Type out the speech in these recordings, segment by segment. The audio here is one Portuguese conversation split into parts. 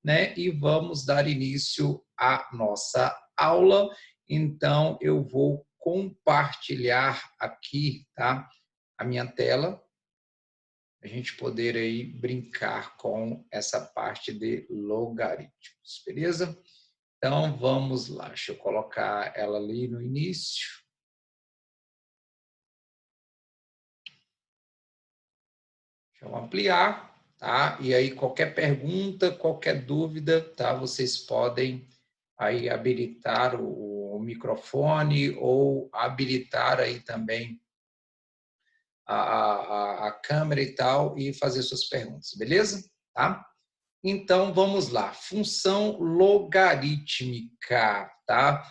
né? E vamos dar início à nossa aula. Então, eu vou compartilhar aqui, tá? A minha tela, a gente poder aí brincar com essa parte de logaritmos, beleza? Então, vamos lá. Deixa eu colocar ela ali no início. Deixa eu ampliar, tá? E aí, qualquer pergunta, qualquer dúvida, tá? Vocês podem aí habilitar o microfone ou habilitar aí também a câmera e tal e fazer suas perguntas, beleza? Tá? Então, vamos lá. Função logarítmica, tá?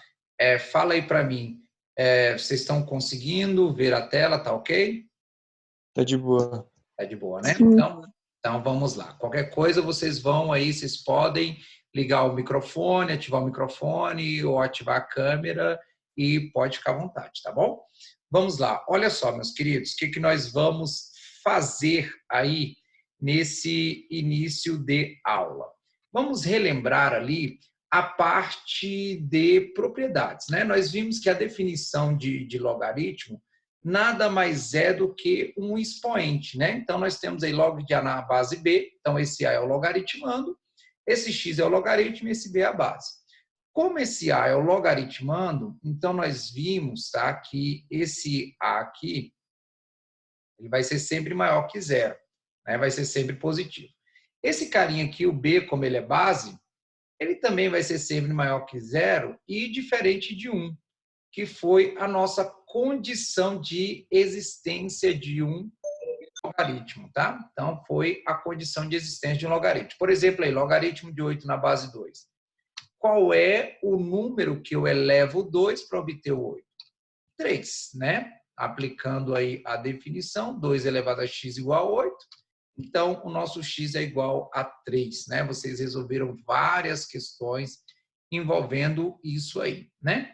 Fala aí para mim. Vocês estão conseguindo ver a tela, tá ok? Tá de boa. Tá de boa, né? Então, vamos lá. Qualquer coisa, vocês vão aí, vocês podem ligar o microfone, ativar o microfone ou ativar a câmera e pode ficar à vontade, tá bom? Vamos lá. Olha só, meus queridos, o que nós vamos fazer aí nesse início de aula? Vamos relembrar ali a parte de propriedades, né? Nós vimos que a definição de logaritmo nada mais é do que um expoente, né? Então, nós temos aí log de A na base B, então esse A é o logaritmando, esse X é o logaritmo e esse B é a base. Como esse A é o logaritmando, então nós vimos, tá, que esse A aqui, ele vai ser sempre maior que zero, né? Vai ser sempre positivo. Esse carinha aqui, o B, como ele é base, ele também vai ser sempre maior que zero e diferente de 1, que foi a nossa condição de existência de um logaritmo, tá? Então, foi a condição de existência de um logaritmo. Por exemplo, aí, logaritmo de 8 na base 2. Qual é o número que eu elevo 2 para obter o 8? 3, né? Aplicando aí a definição, 2 elevado a x igual a 8. Então, o nosso x é igual a 3, né? Vocês resolveram várias questões envolvendo isso aí, né?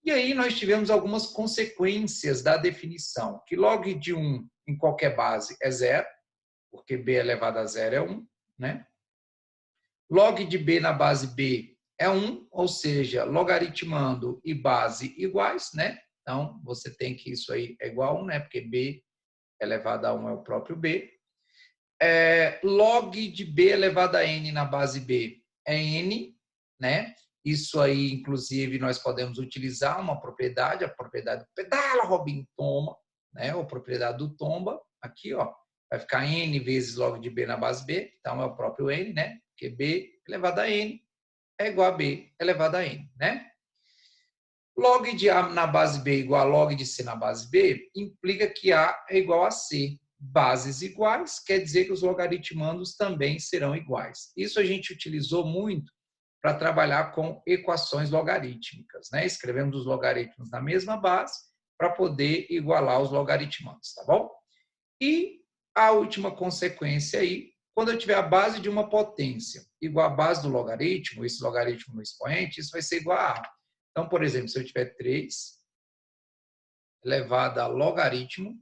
E aí nós tivemos algumas consequências da definição, que log de 1 em qualquer base é 0, porque b elevado a 0 é 1, né? Log de b na base b é 1, ou seja, logaritmando e base iguais, né? Então, você tem que isso aí é igual a 1, né? Porque b elevado a 1 é o próprio b. Log de b elevado a n na base b é n, né? Isso aí, inclusive, nós podemos utilizar uma propriedade, a propriedade do pedala, Robin, toma, né? Ou propriedade do tomba, aqui, ó, vai ficar n vezes log de b na base b, então é o próprio n, né? Porque b elevado a n é igual a b elevado a n, né? Log de a na base b igual a log de c na base b implica que a é igual a c. Bases iguais quer dizer que os logaritmandos também serão iguais. Isso a gente utilizou muito para trabalhar com equações logarítmicas, né? Escrevemos os logaritmos na mesma base para poder igualar os logaritmandos, tá bom? E a última consequência aí, quando eu tiver a base de uma potência igual à base do logaritmo, esse logaritmo no expoente, isso vai ser igual a A. Então, por exemplo, se eu tiver 3 elevado a logaritmo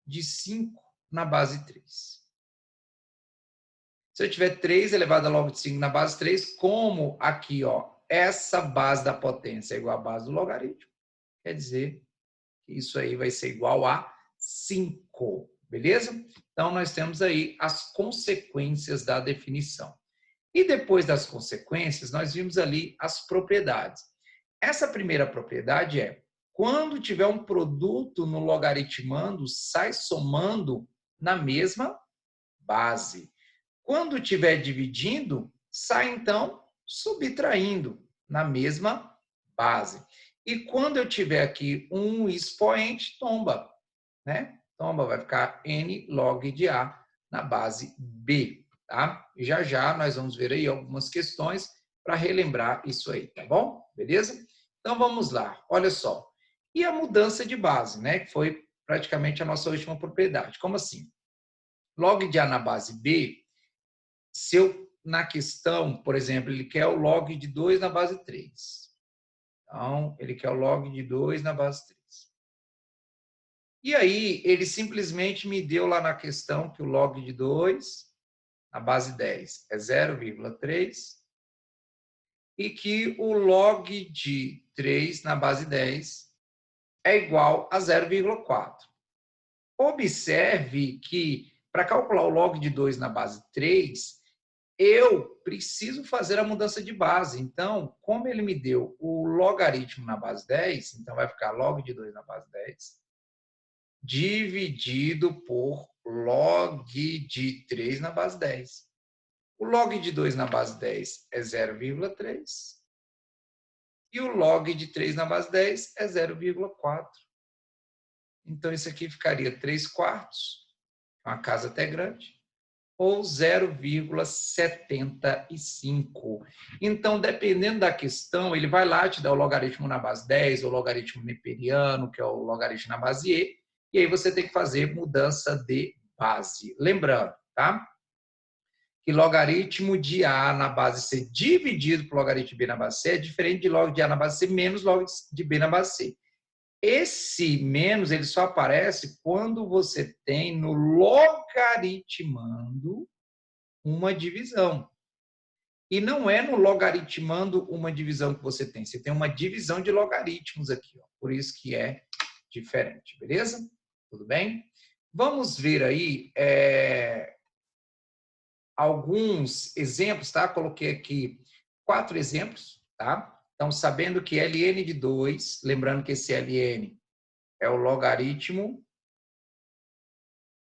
de 5 na base 3. Se eu tiver 3 elevado a log de 5 na base 3, como aqui, ó, essa base da potência é igual à base do logaritmo, quer dizer que isso aí vai ser igual a 5, beleza? Então, nós temos aí as consequências da definição. E depois das consequências, nós vimos ali as propriedades. Essa primeira propriedade é, quando tiver um produto no logaritmando, sai somando na mesma base. Quando estiver dividindo, sai então subtraindo na mesma base. E quando eu tiver aqui um expoente, tomba, né? Tomba, vai ficar n log de A na base B, tá? E já nós vamos ver aí algumas questões para relembrar isso aí, tá bom? Beleza? Então vamos lá, olha só. E a mudança de base, né? Que foi praticamente a nossa última propriedade. Como assim? Log de A na base B, se eu, na questão, por exemplo, ele quer o log de 2 na base 3. Então, ele quer o log de 2 na base 3. E aí, ele simplesmente me deu lá na questão que o log de 2 na base 10 é 0,3 e que o log de 3 na base 10 é igual a 0,4. Observe que, para calcular o log de 2 na base 3, eu preciso fazer a mudança de base. Então, como ele me deu o logaritmo na base 10, então vai ficar log de 2 na base 10, dividido por log de 3 na base 10. O log de 2 na base 10 é 0,3 e o log de 3 na base 10 é 0,4. Então, isso aqui ficaria 3/4, uma casa até grande, ou 0,75. Então, dependendo da questão, ele vai lá te dar o logaritmo na base 10, o logaritmo neperiano, que é o logaritmo na base E, e aí você tem que fazer mudança de base. Lembrando, tá? Que logaritmo de A na base C dividido por logaritmo de B na base C é diferente de log de A na base C menos log de B na base C. Esse menos ele só aparece quando você tem no logaritmando uma divisão. E não é no logaritmando uma divisão que você tem. Você tem uma divisão de logaritmos aqui. Ó. Por isso que é diferente. Beleza? Tudo bem? Vamos ver aí alguns exemplos, tá? Coloquei aqui 4 exemplos, tá? Então, sabendo que ln de 2, lembrando que esse ln é o logaritmo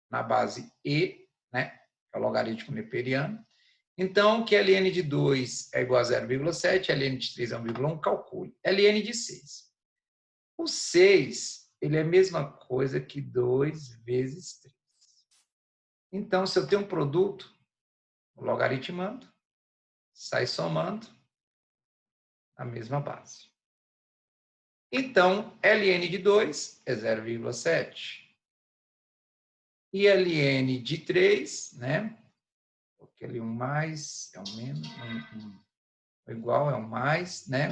na base E, né? É o logaritmo neperiano. Então, que ln de 2 é igual a 0,7, ln de 3 é 1,1, calcule. ln de 6. O 6, ele é a mesma coisa que 2 vezes 3. Então, se eu tenho um produto, logaritmando, sai somando a mesma base. Então, ln de 2 é 0,7. E ln de 3, né? Porque ali um mais é um menos, o igual é um mais, né?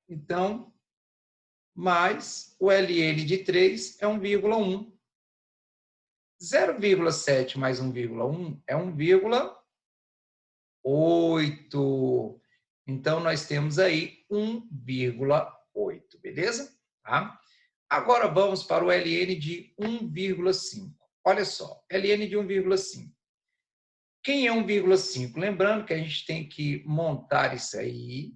Então, mais o ln de 3 é 1,1. 0,7 mais 1,1 é 1,8. Então, nós temos aí 1,8, beleza? Tá? Agora, vamos para o ln de 1,5. Olha só, ln de 1,5. Quem é 1,5? Lembrando que a gente tem que montar isso aí,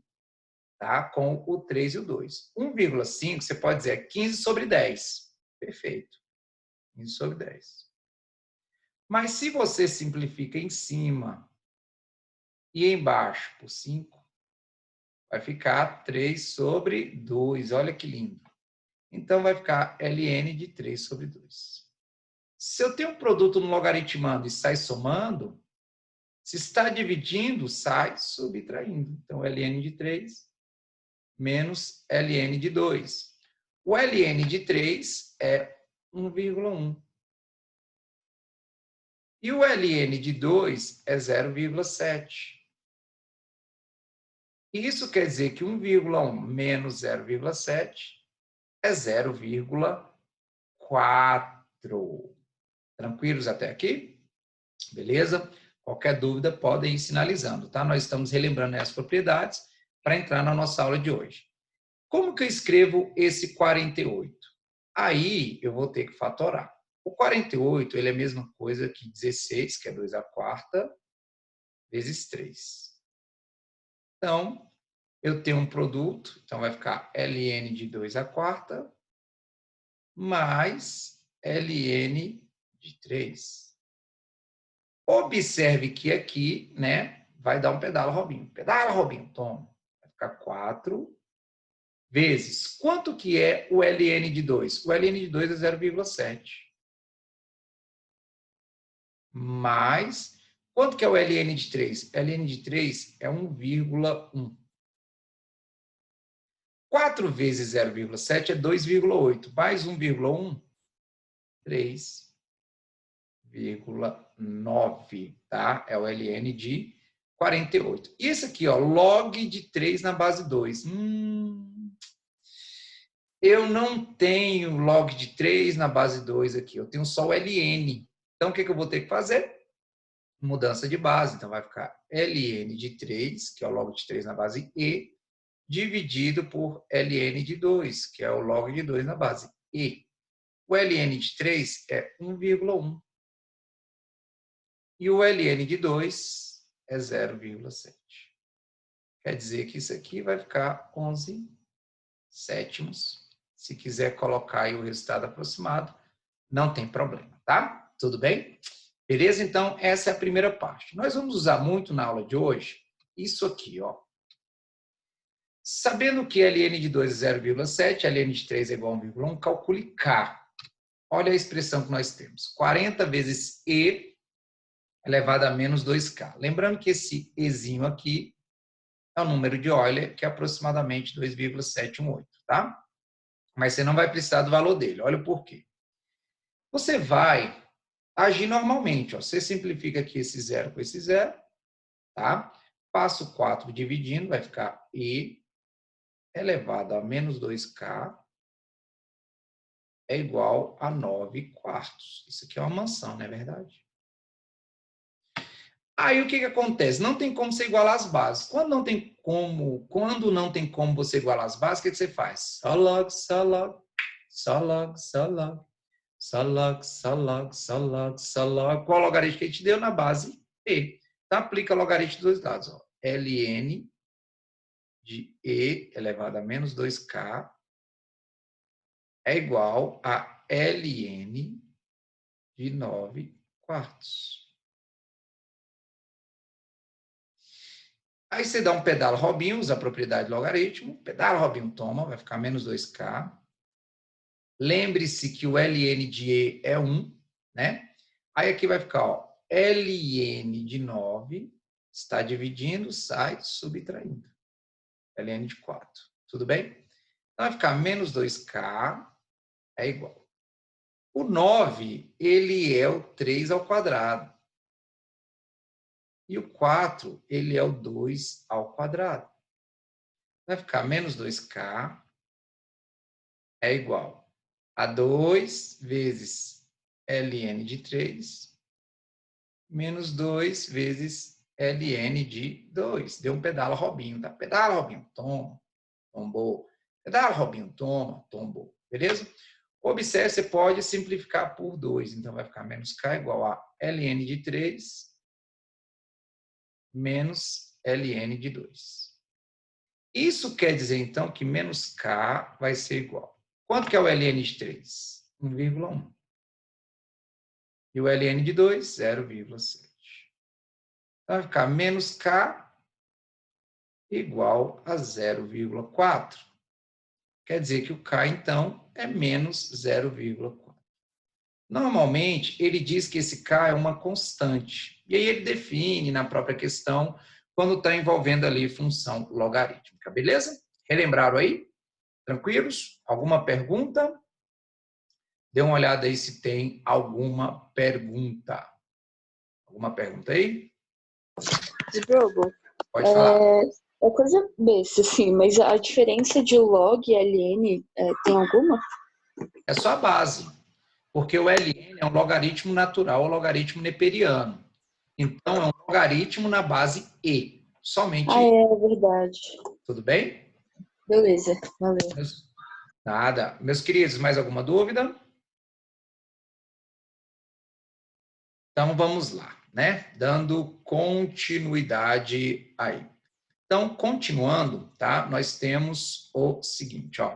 tá? Com o 3 e o 2. 1,5, você pode dizer, é 15 sobre 10. Perfeito. 15 sobre 10. Mas se você simplifica em cima e embaixo por 5, vai ficar 3 sobre 2. Olha que lindo. Então, vai ficar ln de 3 sobre 2. Se eu tenho um produto no logaritmando e sai somando, se está dividindo, sai subtraindo. Então, ln de 3 menos ln de 2. O ln de 3 é 1,1. E o ln de 2 é 0,7. Isso quer dizer que 1,1 menos 0,7 é 0,4. Tranquilos até aqui? Beleza? Qualquer dúvida, podem ir sinalizando, tá? Nós estamos relembrando as propriedades para entrar na nossa aula de hoje. Como que eu escrevo esse 48? Aí eu vou ter que fatorar. O 48 ele é a mesma coisa que 16, que é 2/4, vezes 3. Então, eu tenho um produto, então vai ficar ln de 2/4 mais ln de 3. Observe que aqui, né, vai dar um pedala, Robinho. Pedala, Robinho, toma. Vai ficar 4 vezes. Quanto que é o ln de 2? O ln de 2 é 0,7. Mais, quanto que é o ln de 3? Ln de 3 é 1,1. 4 vezes 0,7 é 2,8. Mais 1,1, 3,9, tá? É o ln de 48. E esse aqui, ó, log de 3 na base 2. Eu não tenho log de 3 na base 2 aqui, eu tenho só o ln. Então, o que eu vou ter que fazer? mudança de base. Então, vai ficar ln de 3, que é o log de 3 na base E, dividido por ln de 2, que é o log de 2 na base E. O ln de 3 é 1,1. E o ln de 2 é 0,7. Quer dizer que isso aqui vai ficar 11 sétimos. Se quiser colocar aí o resultado aproximado, não tem problema, tá? Tudo bem? Beleza? Então, essa é a primeira parte. Nós vamos usar muito na aula de hoje isso aqui, ó. Sabendo que ln de 2 é 0,7, ln de 3 é igual a 1,1, calcule K. Olha a expressão que nós temos. 40 vezes E elevado a menos 2K. Lembrando que esse Ezinho aqui é o número de Euler, que é aproximadamente 2,718, tá? Mas você não vai precisar do valor dele. Olha o porquê. Você vai agir normalmente. Ó. Você simplifica aqui esse zero com esse zero, tá? Passa o 4 dividindo, vai ficar E elevado a menos 2K é igual a 9 quartos. Isso aqui é uma mansão, não é verdade? Aí o que acontece? Não tem como você igualar as bases. Quando não tem como você igualar as bases, o que você faz? Só log, só log, só log, só log, só log, só log, só log, só log. Qual logaritmo que a gente deu? Na base E. Então, aplica logaritmo dos dois lados. Ó. ln de E elevado a menos 2K é igual a ln de 9 quartos. Aí você dá um pedala Robinho, usa a propriedade logaritmo. Pedala Robinho, toma, vai ficar menos 2K. Lembre-se que o ln de E é 1, né? Aí aqui vai ficar, ó, ln de 9, está dividindo, sai, subtraindo. ln de 4. Tudo bem? Então vai ficar menos 2K é igual. O 9, ele é o 3 ao quadrado. E o 4, ele é o 2 ao quadrado. Vai ficar menos 2K é igual a 2 vezes ln de 3 menos 2 vezes ln de 2. Deu um pedala Robinho, tá? Pedala Robinho, toma, tombou. Pedala Robinho, toma, tombou. Beleza? Observe, você pode simplificar por 2. Então, vai ficar menos K igual a ln de 3 menos ln de 2. Isso quer dizer, então, que menos K vai ser igual. Quanto que é o ln de 3? 1,1. E o ln de 2, 0,7. Então, vai ficar menos K igual a 0,4. Quer dizer que o K, então, é menos 0,4. Normalmente, ele diz que esse K é uma constante. E aí ele define na própria questão quando está envolvendo ali função logarítmica. Beleza? Relembraram aí? Tranquilos? Alguma pergunta? Dê uma olhada aí se tem alguma pergunta. Alguma pergunta aí? Diogo, Pode falar. é coisa besta, assim, mas a diferença de log e ln tem alguma? É só a base. Porque o ln é um logaritmo natural, o logaritmo neperiano. Então, é um logaritmo na base E. Somente Ah, E. é verdade. Tudo bem? Beleza, valeu. Nada. Meus queridos, mais alguma dúvida? Então, vamos lá, né? Dando continuidade aí. Então, continuando, tá? Nós temos o seguinte, ó.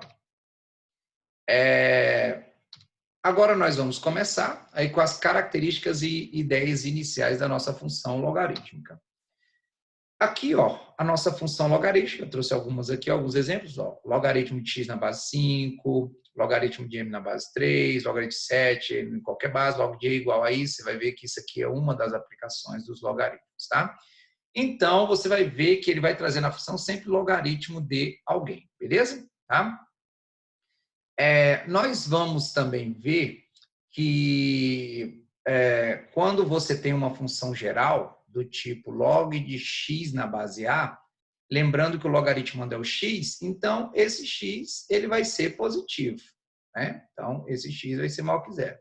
Agora nós vamos começar aí com as características e ideias iniciais da nossa função logarítmica. Aqui, ó, a nossa função logarítmica, eu trouxe algumas aqui, alguns exemplos, ó. Logaritmo de x na base 5, logaritmo de m na base 3, logaritmo de 7 em qualquer base, log de e igual a isso, você vai ver que isso aqui é uma das aplicações dos logaritmos, tá? Então, você vai ver que ele vai trazer na função sempre logaritmo de alguém, beleza? Tá? Nós vamos também ver que quando você tem uma função geral do tipo log de x na base A, lembrando que o logaritmo é o x, então esse x ele vai ser positivo, né? Então, esse x vai ser maior que zero.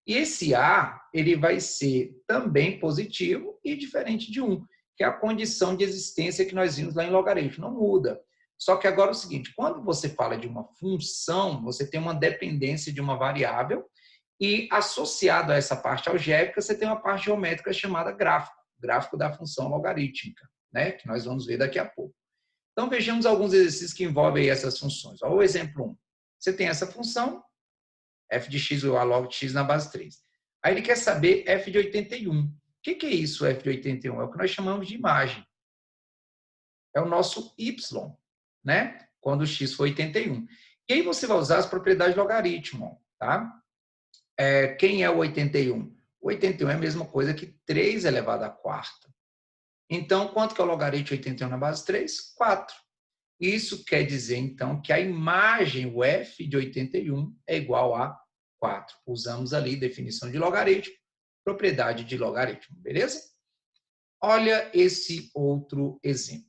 E esse A, ele vai ser também positivo e diferente de 1, que é a condição de existência que nós vimos lá em logaritmo, não muda. Só que agora é o seguinte, quando você fala de uma função, você tem uma dependência de uma variável e associado a essa parte algébrica, você tem uma parte geométrica chamada gráfico, gráfico da função logarítmica, né? Que nós vamos ver daqui a pouco. Então, vejamos alguns exercícios que envolvem essas funções. Olha o exemplo 1. Você tem essa função, f de x igual a log de x na base 3. Aí ele quer saber f de 81. O que é isso, f de 81? É o que nós chamamos de imagem. É o nosso y, né? Quando x for 81. E aí você vai usar as propriedades de logaritmo, tá? Quem é o 81? O 81 é a mesma coisa que 3 elevado à quarta. Então, quanto que é o logaritmo de 81 na base 3? 4. Isso quer dizer, então, que a imagem, o f de 81, é igual a 4. Usamos ali definição de logaritmo, propriedade de logaritmo, beleza? Olha esse outro exemplo.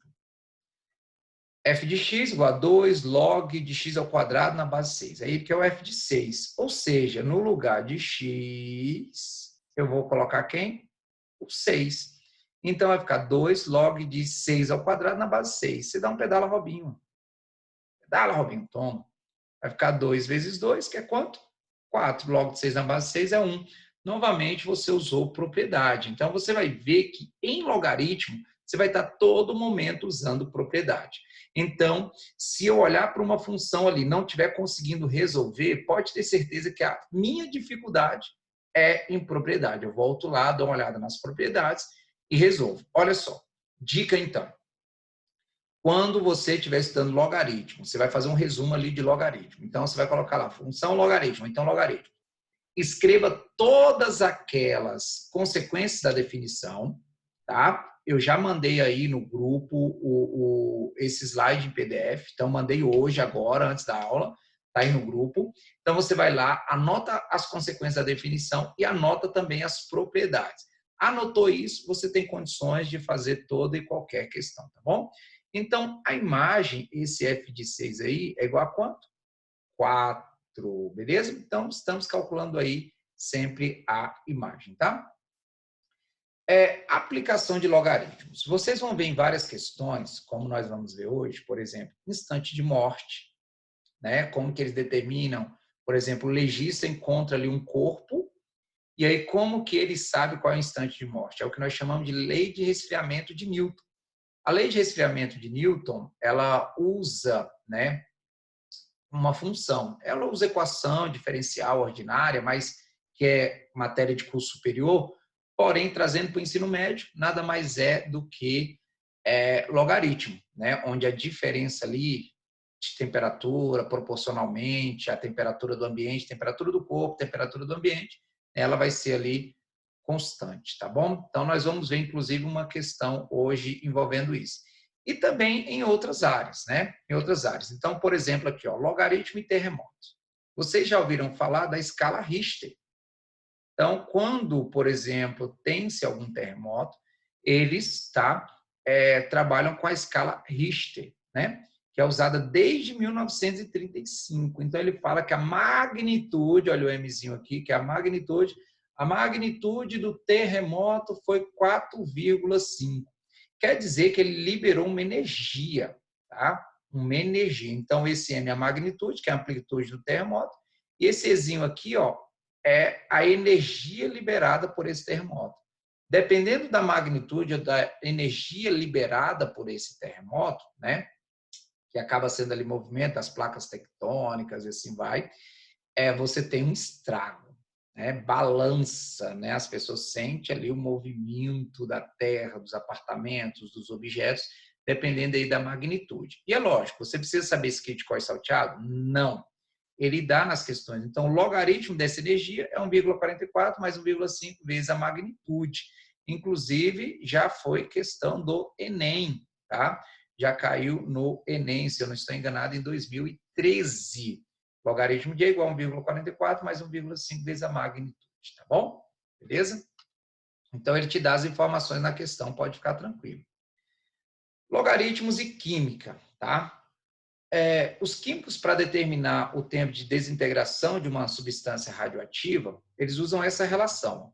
F de x igual a 2 log de x ao quadrado na base 6. Aí que é o f de 6. Ou seja, no lugar de x, eu vou colocar quem? O 6. Então, vai ficar 2 log de 6 ao quadrado na base 6. Você dá um pedala, Robinho. Pedala, Robinho, toma. Vai ficar 2 vezes 2, que é quanto? 4. Log de 6 na base 6 é 1. Novamente, você usou propriedade. Então, você vai ver que em logaritmo, você vai estar todo momento usando propriedade. Então, se eu olhar para uma função ali e não estiver conseguindo resolver, pode ter certeza que a minha dificuldade é em propriedade. Eu volto lá, dou uma olhada nas propriedades e resolvo. Olha só, dica então. Quando você estiver estudando logaritmo, você vai fazer um resumo ali de logaritmo. Então, você vai colocar lá, função logaritmo, então logaritmo. Escreva todas aquelas consequências da definição, tá? Eu já mandei aí no grupo esse slide em PDF, então mandei hoje, agora, antes da aula, tá aí no grupo. Então, você vai lá, anota as consequências da definição e anota também as propriedades. Anotou isso, você tem condições de fazer toda e qualquer questão, tá bom? Então, a imagem, esse f de 6 aí, é igual a quanto? 4, beleza? Então, estamos calculando aí sempre a imagem, tá? Aplicação de logaritmos. Vocês vão ver em várias questões, como nós vamos ver hoje, por exemplo, instante de morte, né? Como que eles determinam, por exemplo, o legista encontra ali um corpo, e aí como que ele sabe qual é o instante de morte? É o que nós chamamos de lei de resfriamento de Newton. A lei de resfriamento de Newton, ela usa, né, uma função. Ela usa equação diferencial ordinária, mas que é matéria de curso superior, porém, trazendo para o ensino médio, nada mais é do que logaritmo, né, onde a diferença ali de temperatura, proporcionalmente, a temperatura do ambiente, temperatura do corpo, temperatura do ambiente, ela vai ser ali constante, tá bom? Então, nós vamos ver, inclusive, uma questão hoje envolvendo isso. E também em outras áreas, né? Em outras áreas. Então, por exemplo, aqui, ó, logaritmo e terremoto. Vocês já ouviram falar da escala Richter? Então, quando, por exemplo, tem-se algum terremoto, eles trabalham com a escala Richter, né? Que é usada desde 1935. Então, ele fala que a magnitude, olha o Mzinho aqui, que é a magnitude do terremoto foi 4,5. Quer dizer que ele liberou uma energia, tá? Uma energia. Então, esse M é a magnitude, que é a amplitude do terremoto, e esse Ezinho aqui, ó, é a energia liberada por esse terremoto. Dependendo da magnitude da energia liberada por esse terremoto, né, que acaba sendo ali movimento das placas tectônicas e assim vai, você tem um estrago, né, balança, né, as pessoas sentem ali o movimento da terra, dos apartamentos, dos objetos, dependendo aí da magnitude. E é lógico, você precisa saber esse kit core salteado? Não. Ele dá nas questões. Então, o logaritmo dessa energia é 1,44 mais 1,5 vezes a magnitude. Inclusive, já foi questão do Enem, tá? Já caiu no Enem, se eu não estou enganado, em 2013. Logaritmo de E igual a 1,44 mais 1,5 vezes a magnitude, tá bom? Beleza? Então, ele te dá as informações na questão, pode ficar tranquilo. Logaritmos e química, tá? os químicos, para determinar o tempo de desintegração de uma substância radioativa, eles usam essa relação.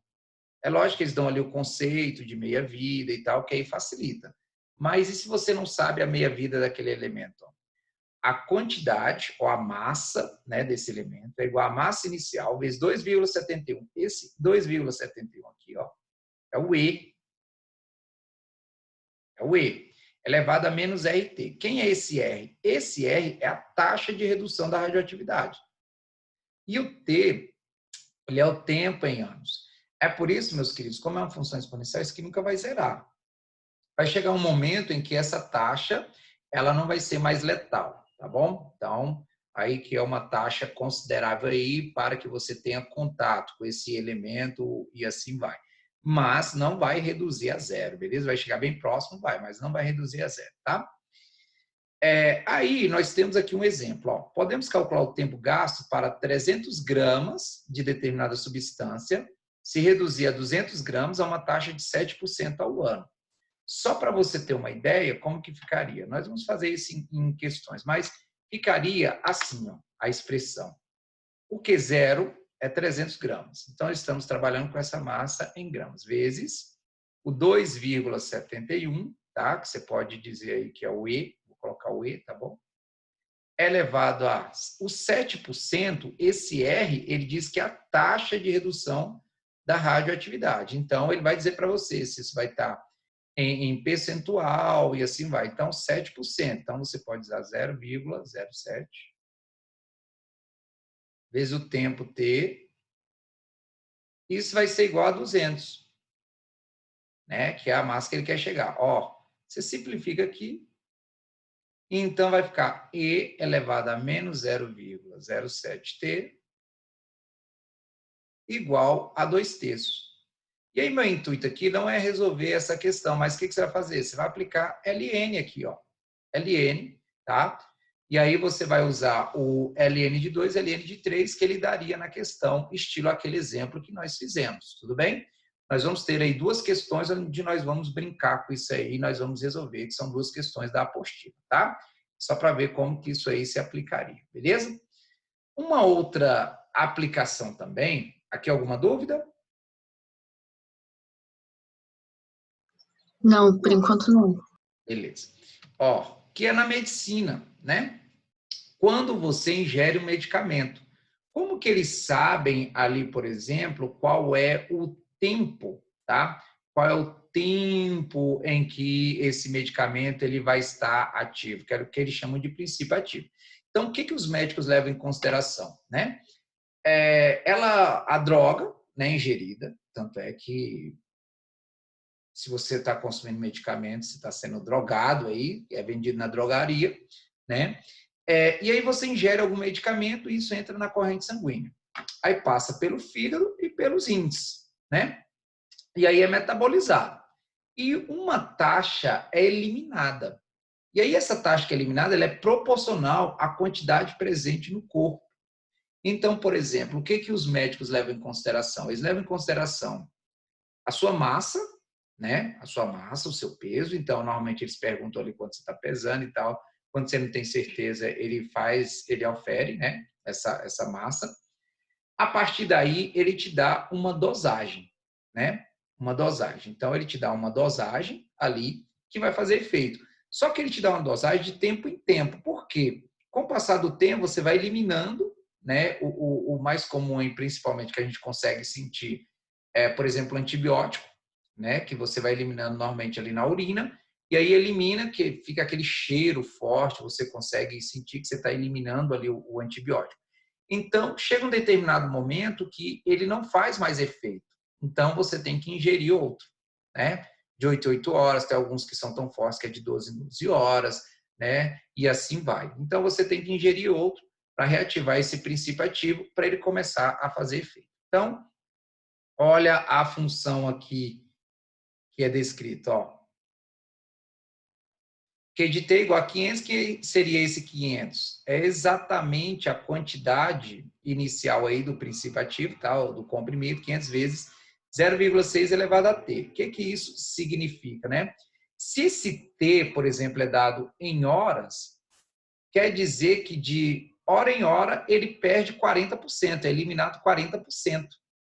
É lógico que eles dão ali o conceito de meia-vida e tal, que aí facilita. Mas e se você não sabe a meia-vida daquele elemento? A quantidade, ou a massa, né, desse elemento é igual à massa inicial vezes 2,71. Esse 2,71 aqui, ó, é o E. É o E, elevado a menos RT. Quem é esse R? Esse R é a taxa de redução da radioatividade. E o T, ele é o tempo em anos. É por isso, meus queridos, como é uma função exponencial, isso aqui nunca vai zerar. Vai chegar um momento em que essa taxa, ela não vai ser mais letal, tá bom? Então, aí que é uma taxa considerável aí para que você tenha contato com esse elemento e assim vai. Mas não vai reduzir a zero, beleza? Vai chegar bem próximo, vai, mas não vai reduzir a zero, tá? Aí nós temos aqui um exemplo. Ó. Podemos calcular o tempo gasto para 300 gramas de determinada substância, se reduzir a 200 gramas a uma taxa de 7% ao ano. Só para você ter uma ideia, como que ficaria? Nós vamos fazer isso em questões, mas ficaria assim, ó, a expressão. O Q0 é 300 gramas. Então, estamos trabalhando com essa massa em gramas, vezes o 2,71, tá? Que você pode dizer aí que é o E, vou colocar o E, tá bom? Elevado a o 7%, esse R, ele diz que é a taxa de redução da radioatividade. Então, ele vai dizer para você se isso vai estar em percentual e assim vai. Então, 7%. Então, você pode usar 0,07 vezes o tempo T. Isso vai ser igual a 200, né? Que é a massa que ele quer chegar. Ó, você simplifica aqui. Então, vai ficar E elevado a menos 0,07T igual a 2/3. E aí, meu intuito aqui não é resolver essa questão, mas o que você vai fazer? Você vai aplicar ln aqui, ó. ln, tá? E aí você vai usar o ln de 2, ln de 3, que ele daria na questão, estilo aquele exemplo que nós fizemos, tudo bem? Nós vamos ter aí duas questões onde nós vamos brincar com isso aí e nós vamos resolver, que são duas questões da apostila, tá? Só para ver como que isso aí se aplicaria, beleza? Uma outra aplicação também, aqui alguma dúvida? Não, por enquanto não. Beleza. Ó, que é na medicina, né? Quando você ingere um medicamento, como que eles sabem ali, por exemplo, qual é o tempo, tá? Qual é o tempo em que esse medicamento ele vai estar ativo, que é o que eles chamam de princípio ativo. Então, o que os médicos levam em consideração, né? A droga, né, ingerida, tanto é que se você está consumindo medicamentos, você está sendo drogado aí, é vendido na drogaria, né? E aí você ingere algum medicamento e isso entra na corrente sanguínea. Aí passa pelo fígado e pelos rins, né? E aí é metabolizado. E uma taxa é eliminada. E aí essa taxa que é eliminada, ela é proporcional à quantidade presente no corpo. Então, por exemplo, o que os médicos levam em consideração? Eles levam em consideração a sua massa, né? A sua massa, o seu peso. Então, normalmente eles perguntam ali quanto você está pesando e tal. Quando você não tem certeza, ele ofere, né? Essa massa. A partir daí, ele te dá uma dosagem, né? Uma dosagem. Então, ele te dá uma dosagem ali que vai fazer efeito. Só que ele te dá uma dosagem de tempo em tempo. Por quê? Com o passar do tempo, você vai eliminando, né? O mais comum, principalmente, que a gente consegue sentir por exemplo, antibiótico, né? Que você vai eliminando normalmente ali na urina, e aí elimina, que fica aquele cheiro forte, você consegue sentir que você está eliminando ali o antibiótico. Então, chega um determinado momento que ele não faz mais efeito. Então, você tem que ingerir outro, né? De 8 em 8 horas, tem alguns que são tão fortes que é de 12 em 12 horas, né? E assim vai. Então, você tem que ingerir outro para reativar esse princípio ativo para ele começar a fazer efeito. Então, olha a função aqui que é descrita, ó. Q de T igual a 500, que seria esse 500? É exatamente a quantidade inicial aí do princípio ativo, tá? Do comprimido, 500 vezes 0,6 elevado a T. O que isso significa, né? Se esse T, por exemplo, é dado em horas, o quer dizer que de hora em hora ele perde 40%, é eliminado 40%,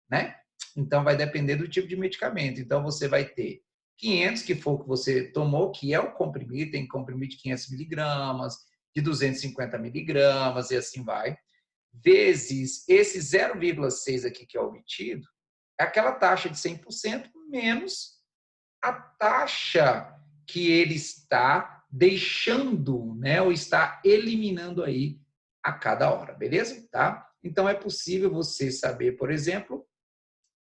né? Então, vai depender do tipo de medicamento. Então, você vai ter 500, que for o que você tomou, que é o comprimido, tem comprimido de 500 miligramas, de 250 miligramas, e assim vai, vezes esse 0,6 aqui que é obtido, é aquela taxa de 100% menos a taxa que ele está deixando, né, ou está eliminando aí a cada hora, beleza? Tá? Então, é possível você saber, por exemplo,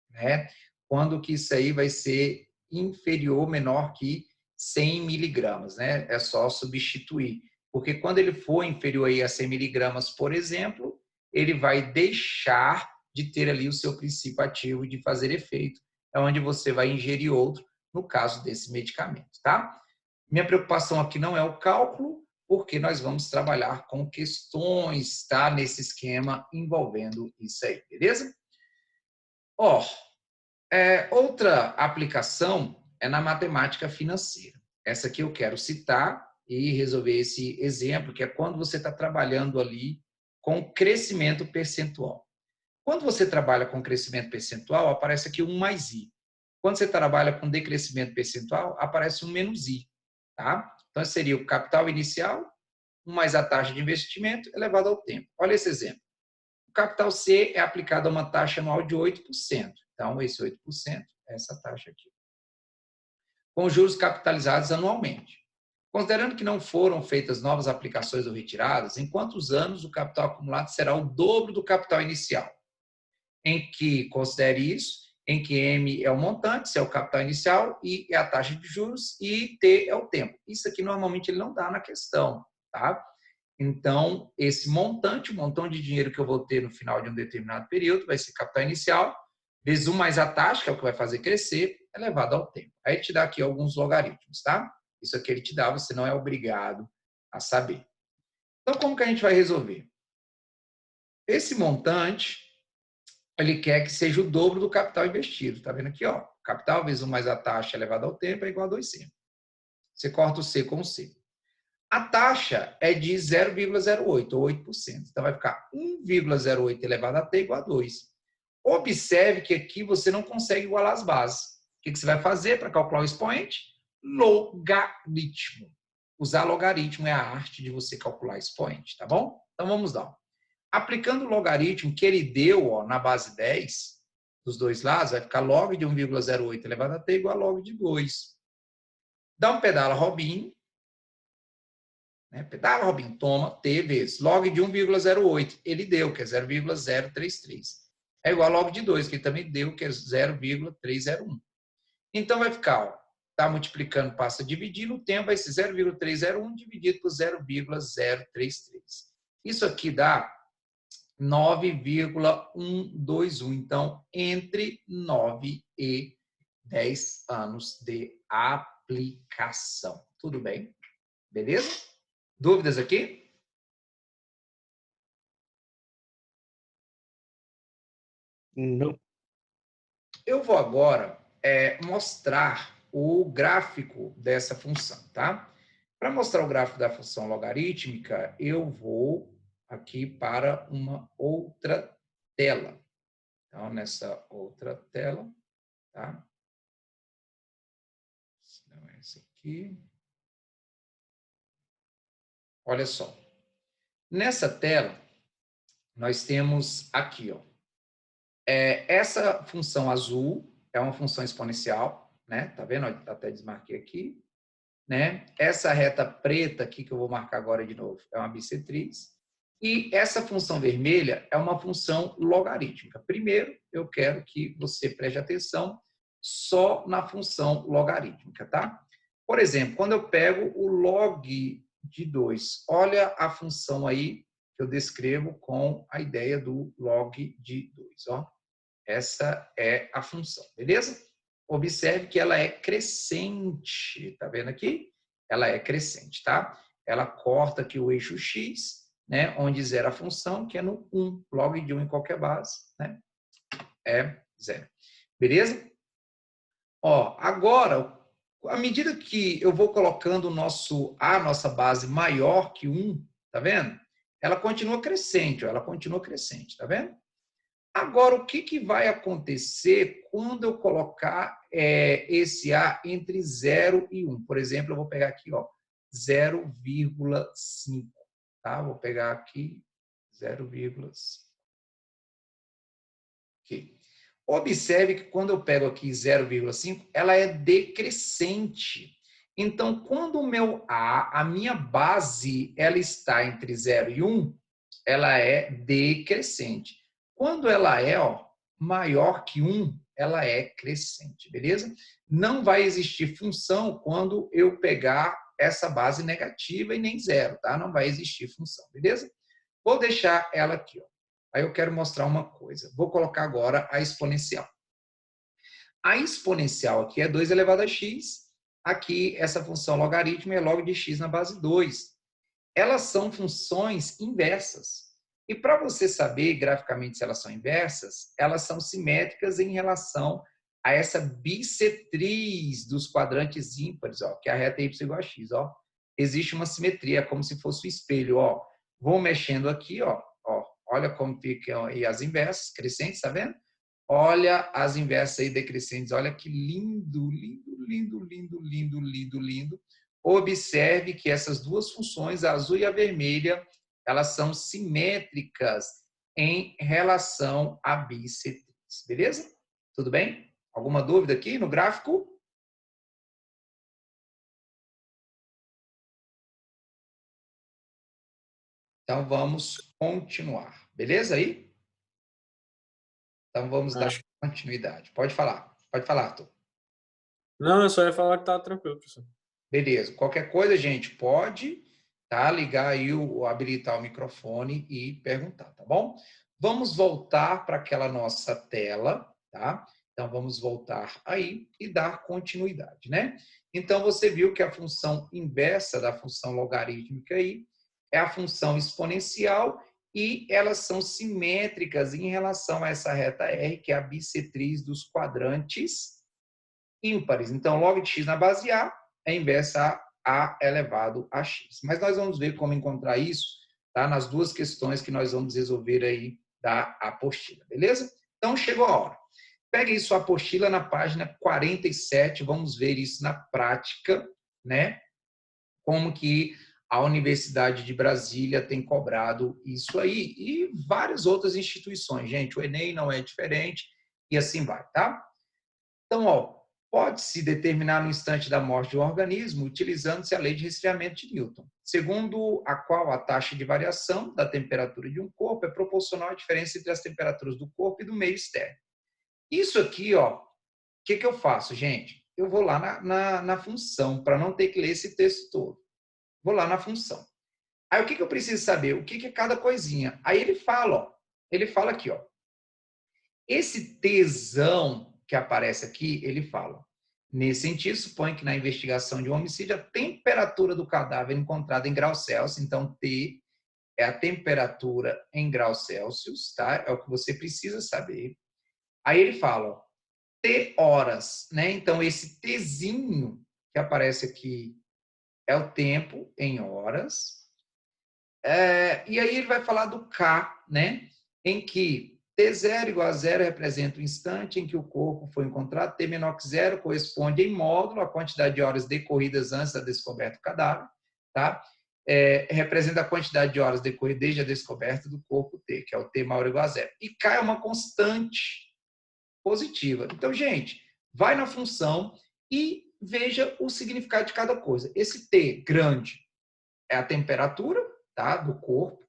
né, quando que isso aí vai ser inferior, menor que 100 miligramas, né? É só substituir. Porque quando ele for inferior aí a 100 miligramas, por exemplo, ele vai deixar de ter ali o seu princípio ativo de fazer efeito. É onde você vai ingerir outro, no caso desse medicamento, tá? Minha preocupação aqui não é o cálculo, porque nós vamos trabalhar com questões, tá? Nesse esquema envolvendo isso aí, beleza? Ó, outra aplicação é na matemática financeira. Essa aqui eu quero citar e resolver esse exemplo, que é quando você está trabalhando ali com crescimento percentual. Quando você trabalha com crescimento percentual, aparece aqui um mais i. Quando você trabalha com decrescimento percentual, aparece um menos i. Tá? Então, seria o capital inicial, mais a taxa de investimento elevado ao tempo. Olha esse exemplo. O capital C é aplicado a uma taxa anual de 8%. Então, esse 8% é essa taxa aqui. Com juros capitalizados anualmente. Considerando que não foram feitas novas aplicações ou retiradas, em quantos anos o capital acumulado será o dobro do capital inicial? Em que, considere isso, em que M é o montante, C é o capital inicial, I é a taxa de juros e T é o tempo. Isso aqui normalmente ele não dá na questão, tá? Então, esse montante, o montão de dinheiro que eu vou ter no final de um determinado período, vai ser capital inicial, vezes 1 mais a taxa, que é o que vai fazer crescer, elevado ao tempo. Aí ele te dá aqui alguns logaritmos, tá? Isso aqui ele te dá, você não é obrigado a saber. Então, como que a gente vai resolver? Esse montante, ele quer que seja o dobro do capital investido. Tá vendo aqui, ó? Capital vezes 1 mais a taxa elevado ao tempo é igual a 2C. Você corta o C com o C. A taxa é de 0,08, ou 8%. Então, vai ficar 1,08 elevado a t igual a 2. Observe que aqui você não consegue igualar as bases. O que você vai fazer para calcular o expoente? Logaritmo. Usar logaritmo é a arte de você calcular expoente, tá bom? Então, vamos lá. Aplicando o logaritmo que ele deu, ó, na base 10, dos dois lados, vai ficar log de 1,08 elevado a t igual a log de 2. Dá um pedala, Robinho. Pedala, Robinho, toma, t vezes log de 1,08. Ele deu, que é 0,033. É igual a log de 2, que ele também deu, que é 0,301. Então, vai ficar, ó, tá multiplicando, passa a dividir, no tempo vai ser 0,301 dividido por 0,033. Isso aqui dá 9,121. Então, entre 9 e 10 anos de aplicação. Tudo bem? Beleza? Dúvidas aqui? Não. Eu vou agora mostrar o gráfico dessa função, tá? Para mostrar o gráfico da função logarítmica, eu vou aqui para uma outra tela. Então, nessa outra tela, tá? Não é essa aqui. Olha só. Nessa tela, nós temos aqui, ó. Essa função azul é uma função exponencial, né? Tá vendo? Até desmarquei aqui. Né? Essa reta preta aqui, que eu vou marcar agora de novo, é uma bissetriz. E essa função vermelha é uma função logarítmica. Primeiro, eu quero que você preste atenção só na função logarítmica, tá? Por exemplo, quando eu pego o log de 2, olha a função aí que eu descrevo com a ideia do log de 2, ó. Essa é a função, beleza? Observe que ela é crescente, tá vendo aqui? Ela é crescente, tá? Ela corta aqui o eixo X, né? Onde zero a função, que é no 1. Log de 1 em qualquer base, né? É zero. Beleza? Ó, agora, à medida que eu vou colocando a nossa base maior que 1, Tá vendo? Ela continua crescente, ó, ela continua crescente, tá vendo? Agora, o que vai acontecer quando eu colocar esse A entre 0 e 1? Por exemplo, eu vou pegar aqui, ó, 0,5, tá? Vou pegar aqui 0,5. Ok. Observe que quando eu pego aqui 0,5, ela é decrescente. Então, quando o meu A, a minha base, ela está entre 0 e 1, ela é decrescente. Quando ela é maior que 1, ela é crescente, beleza? Não vai existir função quando eu pegar essa base negativa e nem zero, tá? Não vai existir função, beleza? Vou deixar ela aqui, ó. Aí eu quero mostrar uma coisa. Vou colocar agora a exponencial. A exponencial aqui é 2 elevado a x. Aqui, essa função logaritmo é log de x na base 2. Elas são funções inversas. E para você saber graficamente se elas são inversas, elas são simétricas em relação a essa bissetriz dos quadrantes ímpares, ó, que é a reta y igual a x. Ó. Existe uma simetria, como se fosse um espelho. Ó. Vou mexendo aqui, ó, olha como ficam aí as inversas, crescentes, tá vendo? Olha as inversas aí decrescentes, olha que lindo, lindo, lindo, lindo, lindo, lindo, lindo. Observe que essas duas funções, a azul e a vermelha, elas são simétricas em relação à bissetriz, beleza? Tudo bem? Alguma dúvida aqui no gráfico? Então, vamos continuar, beleza aí? Então, vamos dar Acho. continuidade. Pode falar, Arthur. Não, eu só ia falar que tá tranquilo, professor. Beleza. Qualquer coisa, gente, pode ligar aí, habilitar o microfone e perguntar, tá bom? Vamos voltar para aquela nossa tela, tá? Então, vamos voltar aí e dar continuidade, né? Então, você viu que a função inversa da função logarítmica aí é a função exponencial e elas são simétricas em relação a essa reta R, que é a bissetriz dos quadrantes ímpares. Então, log de x na base A é inversa a elevado a x. Mas nós vamos ver como encontrar isso, tá? Nas duas questões que nós vamos resolver aí da apostila, beleza? Então, chegou a hora. Pegue aí sua apostila na página 47, vamos ver isso na prática, né? Como que a Universidade de Brasília tem cobrado isso aí e várias outras instituições, gente. O Enem não é diferente e assim vai, tá? Então, pode-se determinar no instante da morte de um organismo utilizando-se a lei de resfriamento de Newton, segundo a qual a taxa de variação da temperatura de um corpo é proporcional à diferença entre as temperaturas do corpo e do meio externo. Isso aqui, o que eu faço, gente? Eu vou lá na função, para não ter que ler esse texto todo. Vou lá na função. Aí, o que eu preciso saber? O que é cada coisinha? Aí ele fala aqui, esse tesão que aparece aqui, ele fala. Nesse sentido, supõe que na investigação de um homicídio, a temperatura do cadáver encontrada em graus Celsius, então T é a temperatura em graus Celsius, tá? É o que você precisa saber. Aí ele fala, T horas, né? Então, esse Tzinho que aparece aqui é o tempo em horas. E aí ele vai falar do K, né? Em que T0 igual a zero representa o instante em que o corpo foi encontrado, T menor que zero corresponde em módulo à quantidade de horas decorridas antes da descoberta do cadáver, tá? Representa a quantidade de horas decorridas desde a descoberta do corpo T, que é o T maior ou igual a zero. E K é uma constante positiva. Então, gente, vai na função e veja o significado de cada coisa. Esse T grande é a temperatura, tá, do corpo.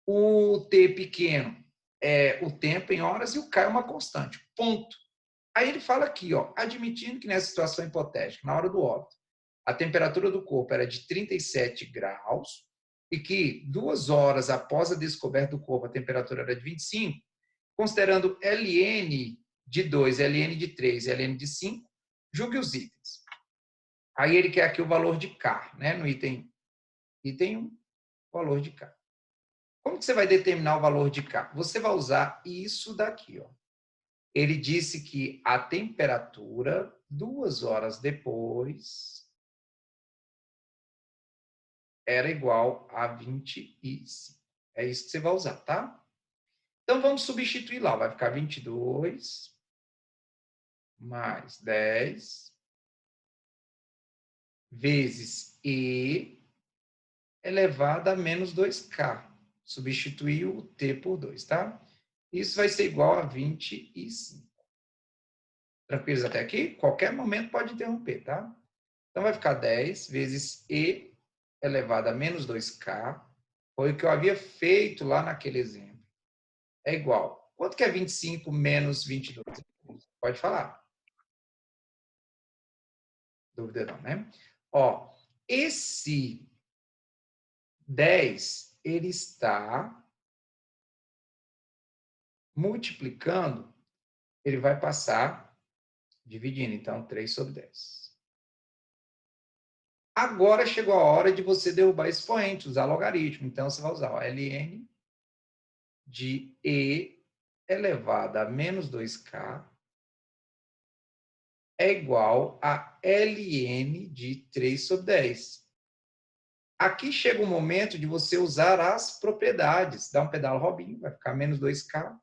O T pequeno é o tempo em horas e o K é uma constante. Ponto. Aí ele fala aqui, admitindo que nessa situação hipotética, na hora do óbito, a temperatura do corpo era de 37 graus e que 2 horas após a descoberta do corpo a temperatura era de 25, considerando Ln de 2, Ln de 3 e Ln de 5, julgue os itens. Aí ele quer aqui o valor de K, né, no item 1, valor de K. Como que você vai determinar o valor de K? Você vai usar isso daqui, Ele disse que a temperatura, 2 horas depois, era igual a 25. É isso que você vai usar, tá? Então, vamos substituir lá. Vai ficar 22 mais 10 vezes E elevado a menos 2K. Substituir o T por 2, tá? Isso vai ser igual a 25. Tranquilos até aqui? Qualquer momento pode interromper, tá? Então, vai ficar 10 vezes E elevado a menos 2K. Foi o que eu havia feito lá naquele exemplo. É igual. Quanto que é 25 menos 22? Pode falar. Dúvida não, né? Ó, esse 10, ele está multiplicando, ele vai passar dividindo. Então, 3 sobre 10. Agora chegou a hora de você derrubar expoente, usar logaritmo. Então, você vai usar o ln de E elevado a menos 2K é igual a ln de 3 sobre 10. Aqui chega o momento de você usar as propriedades. Dá um pedal Robinho, vai ficar menos 2K.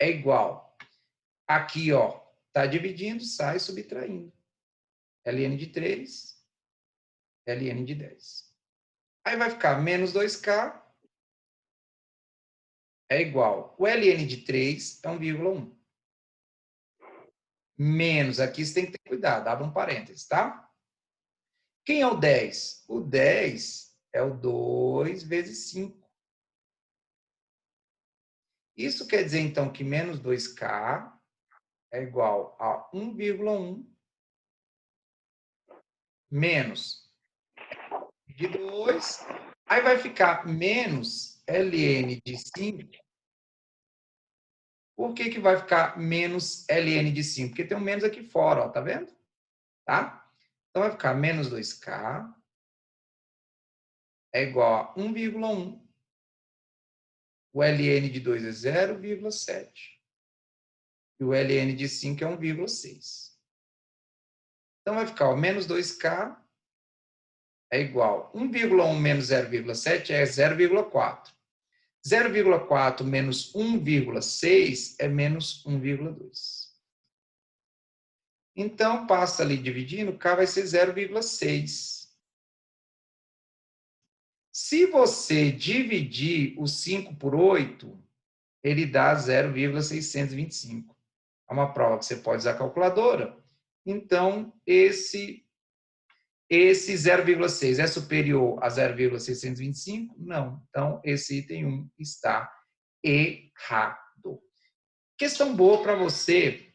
É igual. Aqui, ó, tá dividindo, sai subtraindo. ln de 3, ln de 10. Aí vai ficar menos 2K é igual. O ln de 3 é 1,1. Menos, aqui você tem que ter cuidado, abre um parênteses, tá? Quem é o 10? O 10 é o 2 vezes 5. Isso quer dizer, então, que menos 2K é igual a 1,1 menos de 2. Aí vai ficar menos ln de 5. Por que que vai ficar menos ln de 5? Porque tem um menos aqui fora, ó, tá vendo? Tá? Então, vai ficar menos 2K é igual a 1,1. O ln de 2 é 0,7. E o ln de 5 é 1,6. Então, vai ficar o menos 2K é igual a 1,1 menos 0,7 é 0,4. 0,4 menos 1,6 é menos 1,2. Então, passa ali dividindo, K vai ser 0,6. Se você dividir o 5 por 8, ele dá 0,625. É uma prova que você pode usar a calculadora. Então, esse 0,6 é superior a 0,625? Não. Então, esse item 1 está errado. Questão boa para você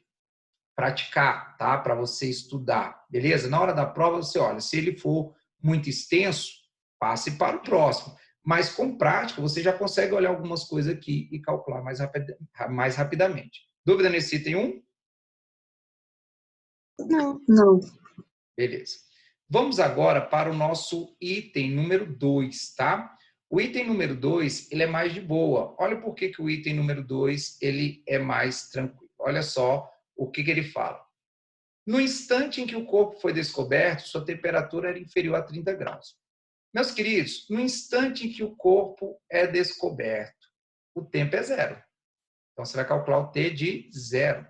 praticar, tá? Para você estudar, beleza? Na hora da prova, você olha, se ele for muito extenso, passe para o próximo. Mas com prática, você já consegue olhar algumas coisas aqui e calcular mais rapidamente. Dúvida nesse item 1? Não. Beleza. Vamos agora para o nosso item número 2, tá? O item número 2, ele é mais de boa. Olha por que o item número 2, ele é mais tranquilo. Olha só o que ele fala. No instante em que o corpo foi descoberto, sua temperatura era inferior a 30 graus. Meus queridos, no instante em que o corpo é descoberto, o tempo é zero. Então, você vai calcular o T de zero.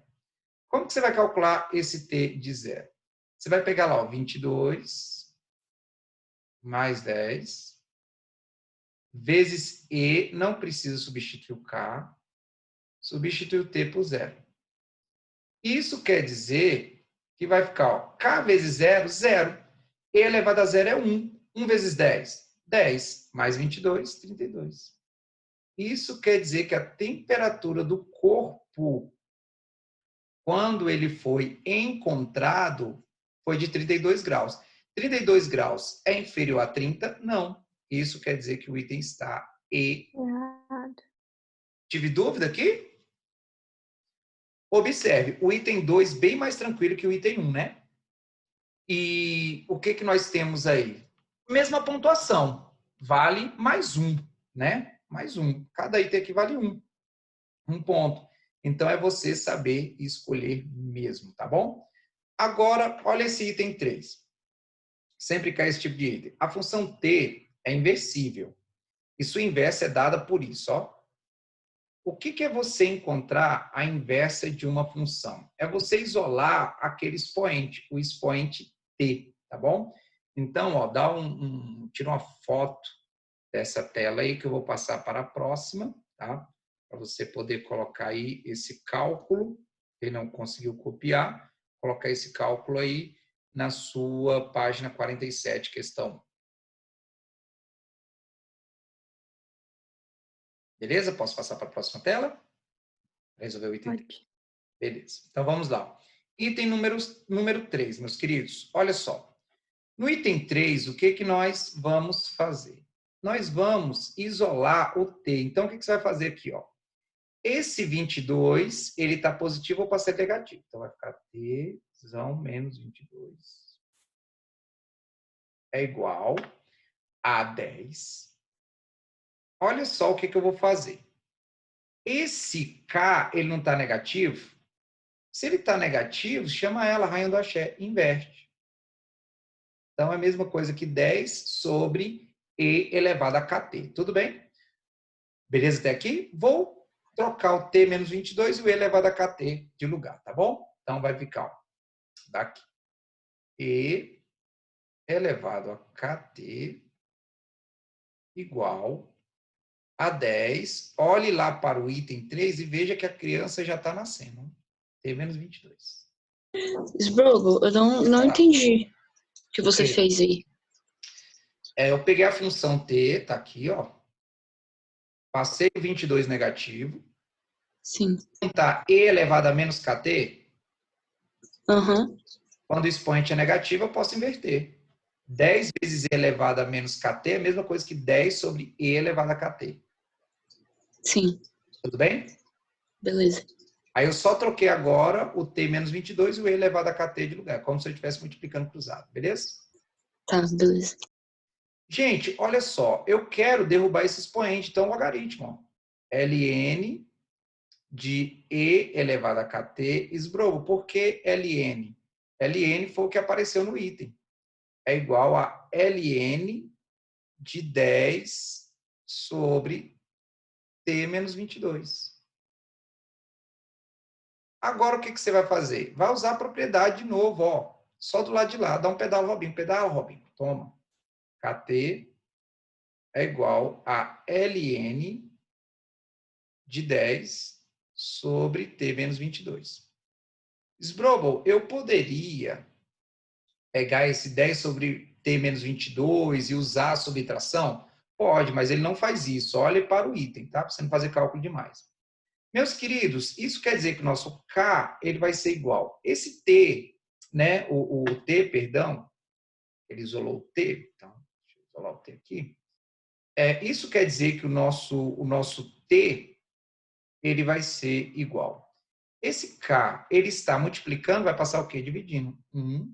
Como que você vai calcular esse T de zero? Você vai pegar lá o 22 mais 10 vezes E, não precisa substituir o K, substitui o T por zero. Isso quer dizer que vai ficar, ó, K vezes zero, zero. E elevado a zero é 1. 1 vezes 10, 10. Mais 22, 32. Isso quer dizer que a temperatura do corpo, quando ele foi encontrado, foi de 32 graus. 32 graus é inferior a 30? Não. Isso quer dizer que o item está errado. Tive dúvida aqui? Observe, o item 2 bem mais tranquilo que o item 1, né? E o que nós temos aí? Mesma pontuação. Vale mais um, né? Mais um. Cada item aqui vale um. Um ponto. Então, é você saber escolher mesmo, tá bom? Agora, olha esse item 3. sempre cai esse tipo de item. A função t é inversível. E sua inversa é dada por isso, ó. O que é você encontrar a inversa de uma função? É você isolar aquele expoente, o expoente t, tá bom? Então, ó, tira uma foto dessa tela aí que eu vou passar para a próxima, tá? Para você poder colocar aí esse cálculo. Quem não conseguiu copiar, colocar esse cálculo aí na sua página 47, questão 1. Beleza? Posso passar para a próxima tela? Resolver o item 3. Beleza. Então, vamos lá. Item número 3, meus queridos. Olha só. No item 3, o que nós vamos fazer? Nós vamos isolar o T. Então, o que você vai fazer aqui? Ó? Esse 22, ele está positivo ou para ser negativo. Então, vai ficar T menos 22 é igual a 10. Olha só o que eu vou fazer. Esse K, ele não está negativo? Se ele está negativo, chama ela rainha do axé, inverte. Então, é a mesma coisa que 10 sobre E elevado a KT. Tudo bem? Beleza até aqui? Vou trocar o T menos 22 e o E elevado a KT de lugar, tá bom? Então, vai ficar ó, daqui. E elevado a KT igual a 10. Olhe lá para o item 3 e veja que a criança já está nascendo. T menos 22. Sbrogo, eu não entendi o que você fez aí. Eu peguei a função T, tá aqui, ó. Passei o 22 negativo. Sim. Tá E elevado a menos KT. Uhum. Quando o expoente é negativo, eu posso inverter. 10 vezes E elevado a menos KT é a mesma coisa que 10 sobre E elevado a KT. Sim. Tudo bem? Beleza. Aí eu só troquei agora o T menos 22 e o E elevado a KT de lugar, como se eu estivesse multiplicando cruzado, beleza? Tá, beleza. Gente, olha só, eu quero derrubar esse expoente, então logaritmo. Ó. Ln de E elevado a KT esbrogo. Por que Ln? Ln foi o que apareceu no item. É igual a Ln de 10 sobre T menos 22. Agora, o que você vai fazer? Vai usar a propriedade de novo, ó. Só do lado de lá. Dá um pedal, Robinho. Pedal, Robinho. Toma. KT é igual a Ln de 10 sobre T menos 22. Sbrobo, eu poderia pegar esse 10 sobre T menos 22 e usar a subtração? Pode, mas ele não faz isso. Olhe para o item, tá? Para você não fazer cálculo demais. Meus queridos, isso quer dizer que o nosso K ele vai ser igual. Esse T, né? O T, perdão, ele isolou o T. Então, deixa eu isolar o T aqui. Isso quer dizer que o nosso T ele vai ser igual. Esse K, ele está multiplicando, vai passar o quê? Dividindo. 1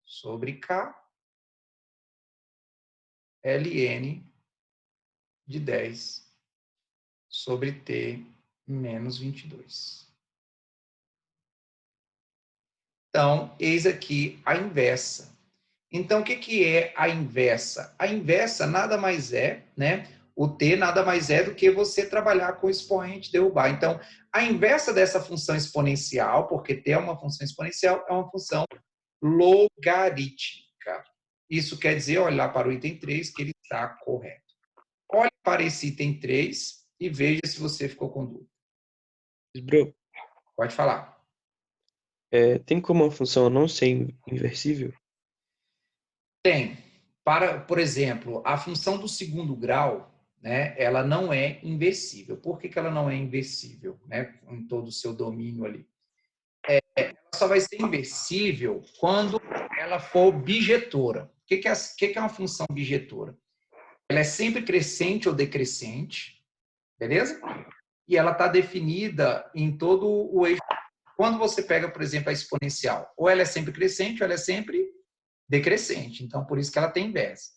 sobre K ln de 10 sobre T menos 22. Então, eis aqui a inversa. Então, o que é a inversa? A inversa nada mais é, né? O T nada mais é do que você trabalhar com o expoente derrubar. Então, a inversa dessa função exponencial, porque T é uma função exponencial, é uma função logarítmica. Isso quer dizer, olhar para o item 3, que ele está correto. Olhe para esse item 3 e veja se você ficou com dúvida. Bro, Pode falar. tem como uma função não ser inversível? Tem. Por exemplo, a função do segundo grau, né, ela não é inversível. Por que ela não é inversível, né, em todo o seu domínio ali? Ela só vai ser inversível quando ela for bijetora. O que é uma função bijetora? Ela é sempre crescente ou decrescente, beleza? E ela está definida em todo o eixo. Quando você pega, por exemplo, a exponencial, ou ela é sempre crescente ou ela é sempre decrescente. Então, por isso que ela tem inversa.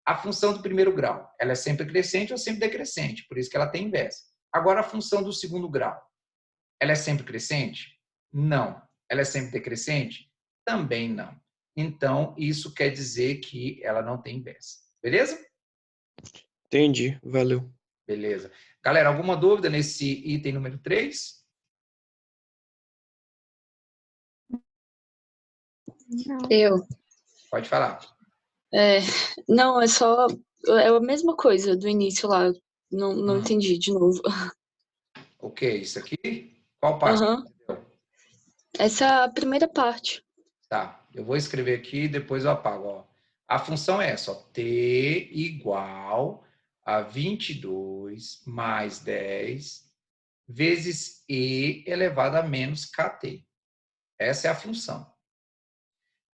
A função do primeiro grau, ela é sempre crescente ou sempre decrescente, por isso que ela tem inversa. Agora, a função do segundo grau, ela é sempre crescente? Não. Ela é sempre decrescente? Também não. então isso quer dizer que ela não tem beça. Beleza? Entendi, valeu. Beleza. Galera, alguma dúvida nesse item número 3? Eu. Pode falar. Não, é só. É a mesma coisa do início lá. Não entendi de novo. Ok, isso aqui? Qual parte? Aham. Essa é a primeira parte. Tá, eu vou escrever aqui e depois eu apago. Ó. A função é essa, ó, t igual a 22 mais 10 vezes e elevado a menos kt. Essa é a função.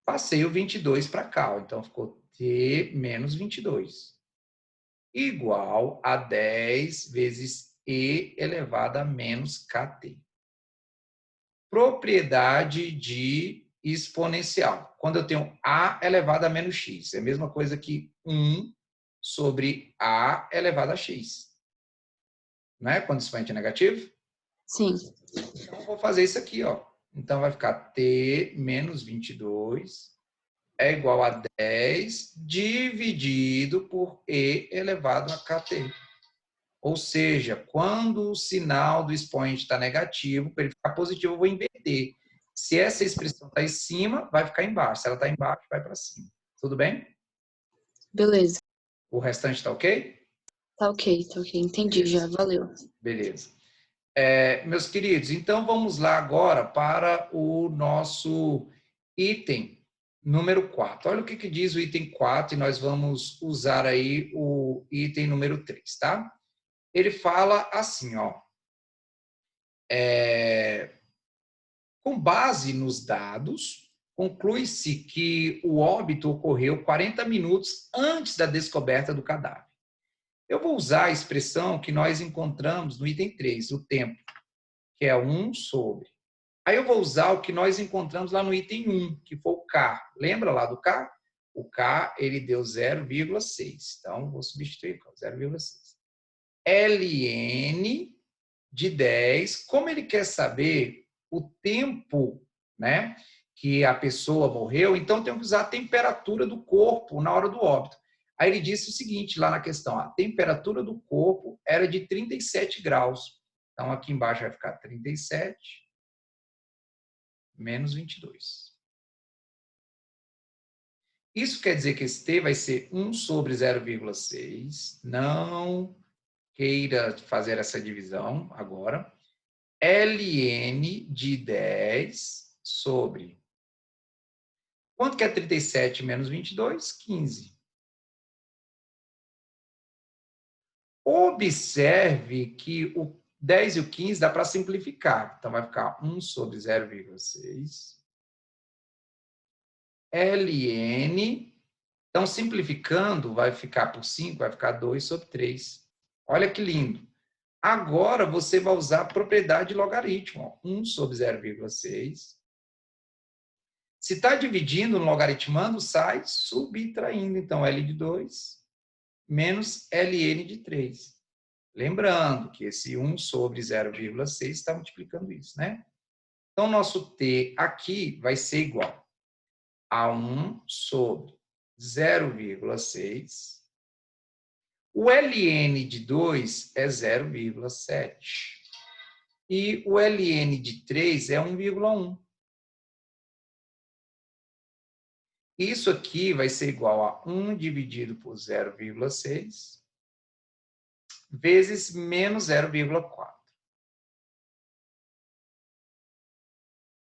Passei o 22 para cá, ó, então ficou t menos 22 igual a 10 vezes e elevado a menos kt. Propriedade de exponencial. Quando eu tenho a elevado a menos x, é a mesma coisa que 1 sobre a elevado a x. Não é? Quando o expoente é negativo? Sim. Então, eu vou fazer isso aqui, ó. Então, vai ficar t menos 22 é igual a 10 dividido por e elevado a kt. Ou seja, quando o sinal do expoente está negativo, para ele ficar positivo, eu vou inverter. Se essa expressão está em cima, vai ficar embaixo. Se ela está embaixo, vai para cima. Tudo bem? Beleza. O restante está ok? Tá ok. Entendi já. Valeu. Beleza. Meus queridos, então vamos lá agora para o nosso item número 4. Olha o que diz o item 4 e nós vamos usar aí o item número 3, tá? Ele fala assim, ó. Com base nos dados, conclui-se que o óbito ocorreu 40 minutos antes da descoberta do cadáver. Eu vou usar a expressão que nós encontramos no item 3, o tempo, que é 1 sobre. Aí eu vou usar o que nós encontramos lá no item 1, que foi o K. Lembra lá do K? O K, ele deu 0,6. Então, vou substituir com 0,6. ln de 10, como ele quer saber o tempo, né, que a pessoa morreu, então tem que usar a temperatura do corpo na hora do óbito. Aí ele disse o seguinte, lá na questão, a temperatura do corpo era de 37 graus. Então, aqui embaixo vai ficar 37 menos 22. Isso quer dizer que esse T vai ser 1 sobre 0,6. Não queira fazer essa divisão agora. ln de 10 sobre... Quanto que é 37 menos 22? 15. Observe que o 10 e o 15 dá para simplificar. Então, vai ficar 1 sobre 0,6. ln... Então, simplificando, vai ficar por 5, vai ficar 2 sobre 3. Olha que lindo. Agora, você vai usar a propriedade de logaritmo. 1 sobre 0,6. Se está dividindo, logaritmando, sai subtraindo. Então, L de 2 menos Ln de 3. Lembrando que esse 1 sobre 0,6 está multiplicando isso, né? Então, nosso T aqui vai ser igual a 1 sobre 0,6. O Ln de 2 é 0,7. E o Ln de 3 é 1,1. Isso aqui vai ser igual a 1 dividido por 0,6 vezes menos 0,4.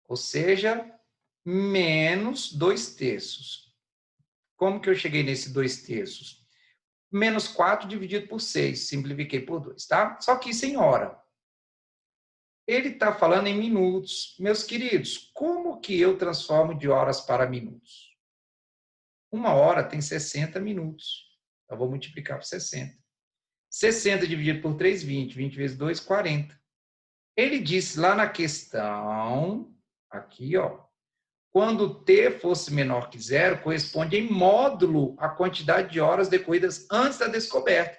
Ou seja, menos 2 terços. Como que eu cheguei nesse 2 terços? Menos 4 dividido por 6. Simplifiquei por 2, tá? Só que isso em hora. Ele está falando em minutos. Meus queridos, como que eu transformo de horas para minutos? 1 hora tem 60 minutos. Então, vou multiplicar por 60. 60 dividido por 3, 20. 20 vezes 2, 40. Ele disse lá na questão, aqui, ó, quando t fosse menor que 0, corresponde em módulo à quantidade de horas decorridas antes da descoberta.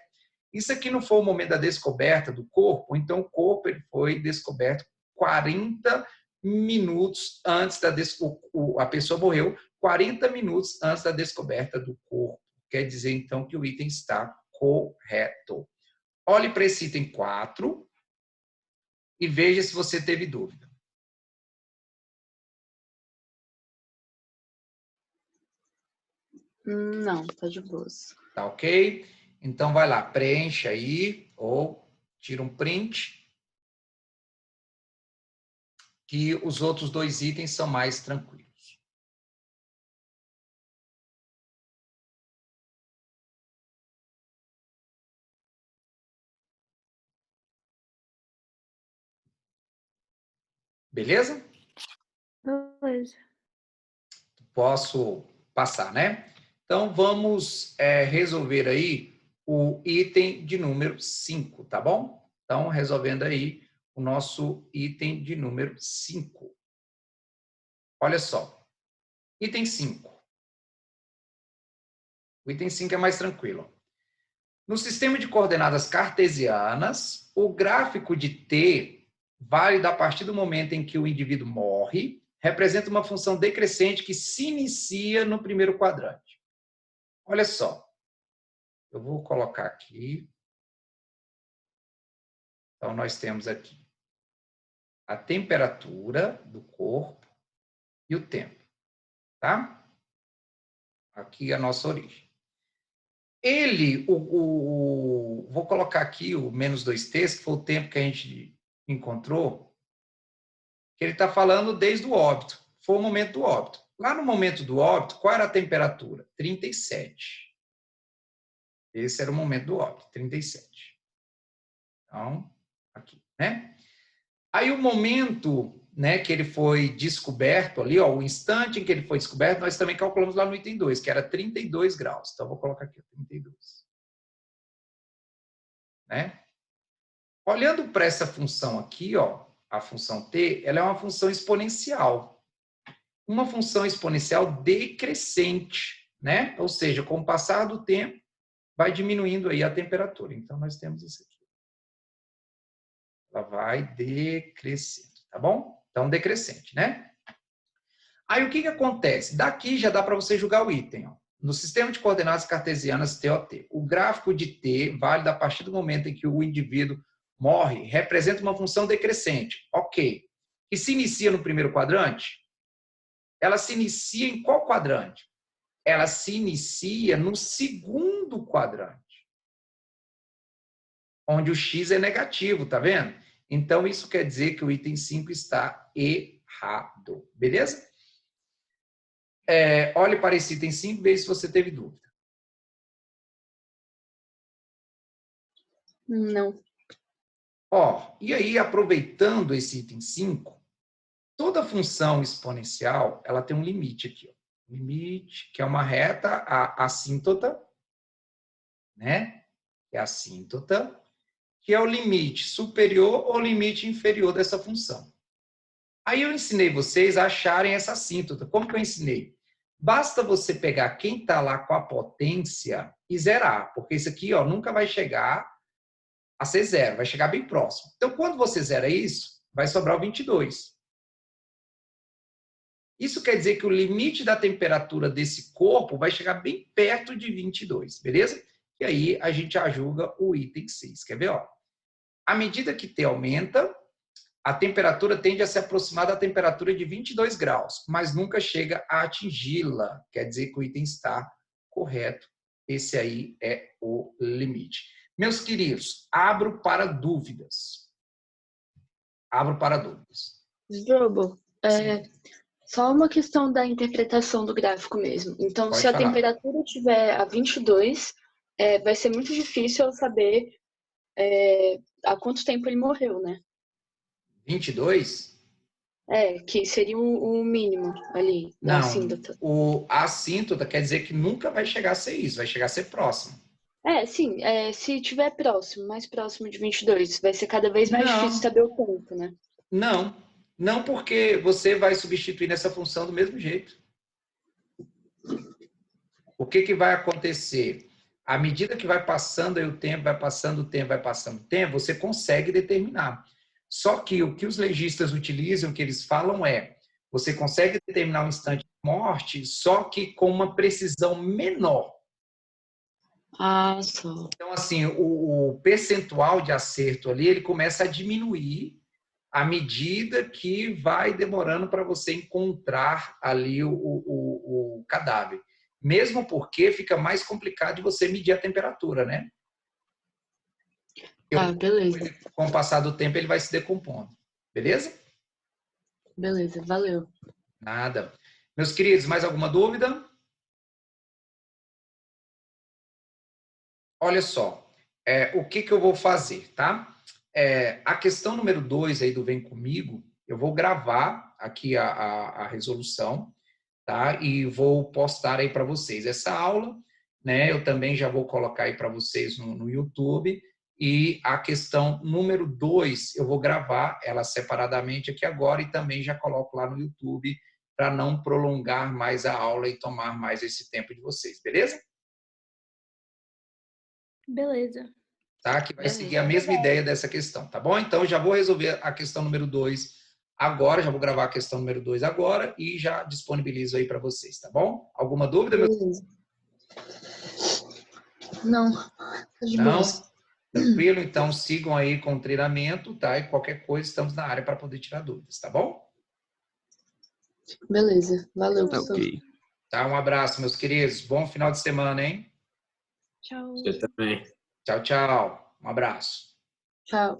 Isso aqui não foi o momento da descoberta do corpo, então o corpo ele foi descoberto 40 minutos antes da a pessoa morreu 40 minutos antes da descoberta do corpo. Quer dizer, então, que o item está correto. Olhe para esse item 4 e veja se você teve dúvida. Não, tá de boas. Tá ok? Então, vai lá, preencha aí, ou tira um print, que os outros 2 itens são mais tranquilos. Beleza? Beleza. Posso passar, né? Então, vamos resolver aí o item de número 5, tá bom? Então, resolvendo aí o nosso item de número 5. Olha só. Item 5. O item 5 é mais tranquilo. No sistema de coordenadas cartesianas, o gráfico de t, válido a partir do momento em que o indivíduo morre, representa uma função decrescente que se inicia no primeiro quadrante. Olha só. Eu vou colocar aqui. Então, nós temos aqui a temperatura do corpo e o tempo. Tá? Aqui é a nossa origem. Vou colocar aqui o menos 2t, que foi o tempo que a gente encontrou, que ele está falando desde o óbito. Foi o momento do óbito. Lá no momento do óbito, qual era a temperatura? 37. Esse era o momento do óbito, 37. Então, aqui, né? Aí o momento, né, que ele foi descoberto ali, ó, o instante em que ele foi descoberto, nós também calculamos lá no item 2, que era 32 graus. Então, eu vou colocar aqui, 32. Né? Olhando para essa função aqui, ó, a função t, ela é uma função exponencial. Uma função exponencial decrescente, né? Ou seja, com o passar do tempo, vai diminuindo aí a temperatura. Então, nós temos isso aqui. Ela vai decrescendo, tá bom? Então, decrescente, né? Aí, o que acontece? Daqui já dá para você julgar o item, ó. No sistema de coordenadas cartesianas TOT, o gráfico de t, válido a partir do momento em que o indivíduo morre, representa uma função decrescente. Ok. Que se inicia no primeiro quadrante? Ela se inicia em qual quadrante? Ela se inicia no segundo quadrante, onde o x é negativo, tá vendo? Então, isso quer dizer que o item 5 está errado. Beleza? Olhe para esse item 5 e veja se você teve dúvida. Não. Ó, e aí, aproveitando esse item 5, toda função exponencial, ela tem um limite aqui. Ó. Limite, que é uma reta, a assíntota, né? É a assíntota, que é o limite superior ou limite inferior dessa função. Aí eu ensinei vocês a acharem essa assíntota. Como que eu ensinei? Basta você pegar quem está lá com a potência e zerar, porque isso aqui, ó, nunca vai chegar a ser zero, vai chegar bem próximo. Então, quando você zera isso, vai sobrar o 22. Isso quer dizer que o limite da temperatura desse corpo vai chegar bem perto de 22, beleza? E aí a gente julga o item 6. Quer ver? Ó? À medida que T aumenta, a temperatura tende a se aproximar da temperatura de 22 graus, mas nunca chega a atingi-la. Quer dizer que o item está correto. Esse aí é o limite. Meus queridos, abro para dúvidas. Abro para dúvidas. Drobo, só uma questão da interpretação do gráfico mesmo. Então, Pode se a falar. temperatura estiver a 22, vai ser muito difícil eu saber há quanto tempo ele morreu, né? 22? Que seria o mínimo ali da Não, assíntota. a assíntota quer dizer que nunca vai chegar a ser isso, vai chegar a ser próximo. Sim, se estiver próximo, mais próximo de 22, vai ser cada vez mais Não. difícil saber o tempo, né? Não porque você vai substituir essa função do mesmo jeito. O que vai acontecer? À medida que vai passando aí o tempo, vai passando o tempo, vai passando o tempo, você consegue determinar. Só que o que os legistas utilizam, o que eles falam você consegue determinar um instante morte, só que com uma precisão menor. Ah, só. Então, assim, o percentual de acerto ali, ele começa a diminuir à medida que vai demorando para você encontrar ali o cadáver. Mesmo porque fica mais complicado de você medir a temperatura, né? Ah, beleza. Com o passar do tempo, ele vai se decompondo. Beleza? Beleza, valeu. Nada. Meus queridos, mais alguma dúvida? Olha só, o que eu vou fazer, tá? A questão número 2 aí do Vem Comigo, eu vou gravar aqui a resolução, tá? E vou postar aí para vocês essa aula, né? Eu também já vou colocar aí para vocês no YouTube. E a questão número 2, eu vou gravar ela separadamente aqui agora e também já coloco lá no YouTube para não prolongar mais a aula e tomar mais esse tempo de vocês, beleza? Beleza. Tá? Que vai seguir a mesma ideia dessa questão, tá bom? Então, já vou resolver a questão número 2 agora, já vou gravar a questão número 2 agora e já disponibilizo aí para vocês, tá bom? Alguma dúvida, meu? Beleza. Não, tá de Não? boa. Tranquilo? Então, sigam aí com o treinamento, tá? E qualquer coisa, estamos na área para poder tirar dúvidas, tá bom? Beleza, valeu, professor. Ok. Tá? Um abraço, meus queridos. Bom final de semana, hein? Tchau. Você também. Tchau, tchau. Um abraço. Tchau.